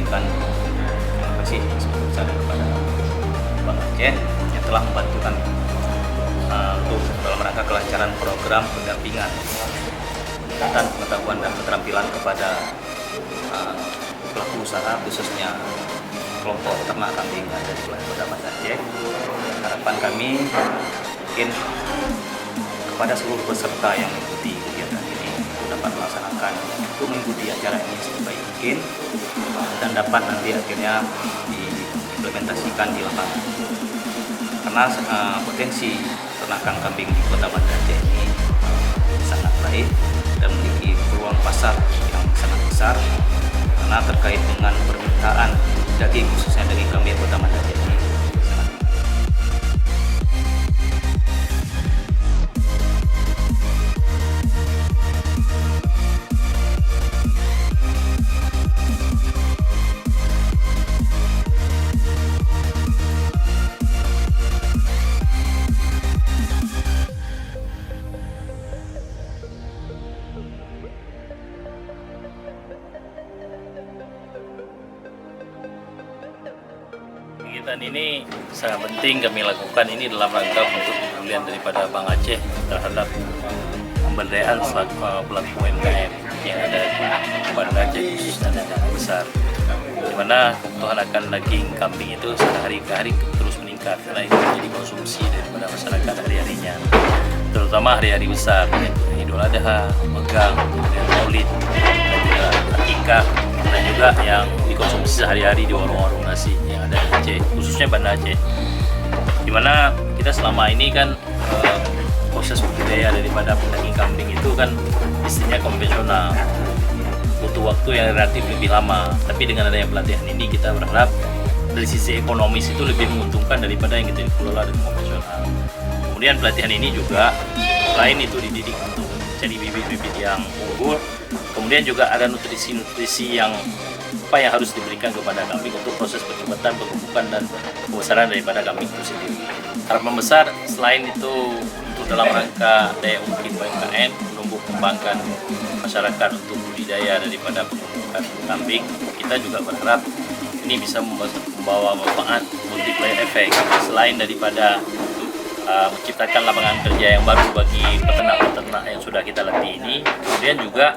menyampaikan terima kasih sebesar kepada Bang Aceh yang telah membantu kami untuk dalam rangka kelancaran program pendampingan dan pengetahuan dan keterampilan kepada pelaku usaha, khususnya kelompok ternak kambing yang ada di Kota Banda Aceh. Harapan kami mungkin kepada seluruh peserta yang mengikuti kegiatan ini dapat melaksanakan untuk mengikuti acara ini sebaik mungkin dan dapat nanti akhirnya diimplementasikan di lapangan. Karena potensi ternakan kambing di Kota Banda Aceh ini sangat baik dan memiliki peluang pasar yang sangat besar karena terkait dengan permintaan daging, khususnya daging kambing Kota Banda Aceh ini. Kegiatan ini sangat penting kami lakukan ini dalam rangka untuk pemulihan daripada Bang Aceh terhadap pemberdayaan pelaku UMKM yang ada di Banda Aceh khususnya dan yang besar, di mana kebutuhan akan daging kambing itu sehari ke hari terus meningkat karena itu menjadi konsumsi daripada masyarakat hari-harinya, terutama hari-hari besar yaitu Idul Adha, Megang, Maulid, dan juga Akikah, dan juga yang dikonsumsi sehari-hari di warung-warung nasi yang ada di Aceh, khususnya Banda Aceh. Dimana kita selama ini kan proses budidaya daripada daging kambing itu kan istilahnya konvensional, butuh waktu yang relatif lebih lama. Tapi dengan adanya pelatihan ini kita berharap dari sisi ekonomis itu lebih menguntungkan daripada yang kita dikelola dengan konvensional. Kemudian pelatihan ini juga selain itu dididik untuk jadi bibit-bibit yang unggul, kemudian juga ada nutrisi-nutrisi yang apa yang harus diberikan kepada kambing untuk proses pertumbuhan, pembentukan dan pembesaran daripada kambing itu sendiri. Harapan besar selain itu untuk dalam rangka daya ungkit UMKM, menumbuh kembangkan masyarakat untuk budidaya daripada pembentukan kambing, kita juga berharap ini bisa membawa manfaat multiplier effect selain daripada menciptakan lapangan kerja yang baru bagi peternak-peternak yang sudah kita latih ini, kemudian juga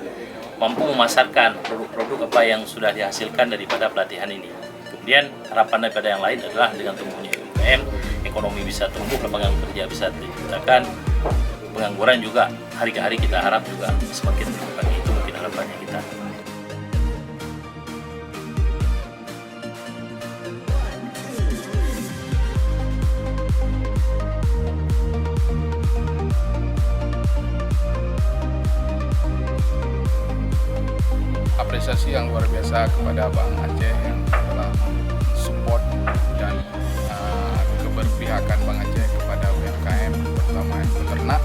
mampu memasarkan produk-produk apa yang sudah dihasilkan daripada pelatihan ini. Kemudian harapan daripada yang lain adalah dengan tumbuhnya UMKM, ekonomi bisa tumbuh, lapangan kerja bisa diciptakan, pengangguran juga hari ke hari kita harap juga semakin berkurang. Itu mungkin harapannya kita. Apresiasi yang luar biasa kepada Bang Aceh yang telah support dan keberpihakan Bang Aceh kepada UMKM terutama peternak.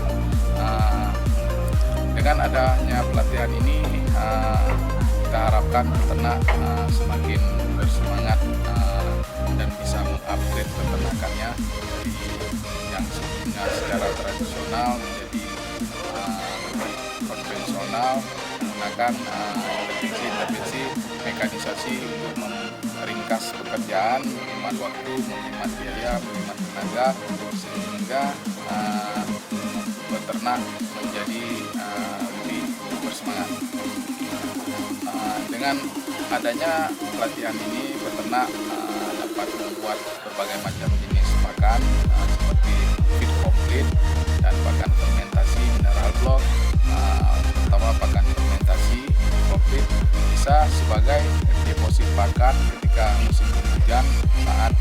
Dengan adanya pelatihan ini kita harapkan peternak semakin bersemangat dan bisa mengupgrade peternakannya dari yang sebelumnya secara tradisional menjadi lebih konvensional, menggunakan intervensi mekanisasi untuk meringkas pekerjaan, menghemat waktu, menghemat biaya, menghemat tenaga, sehingga peternak menjadi lebih bersemangat. Dengan adanya pelatihan ini, peternak dapat membuat berbagai macam jenis pakan seperti feed complete dan pakan fermentasi mineral block, terutama pakan fermentasi komplit bisa sebagai deposit pakan ketika musim hujan saat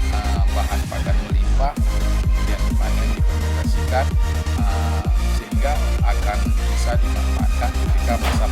bahan pakan melimpah, kemudian dipanen, difermentasikan sehingga akan bisa dimanfaatkan ketika masa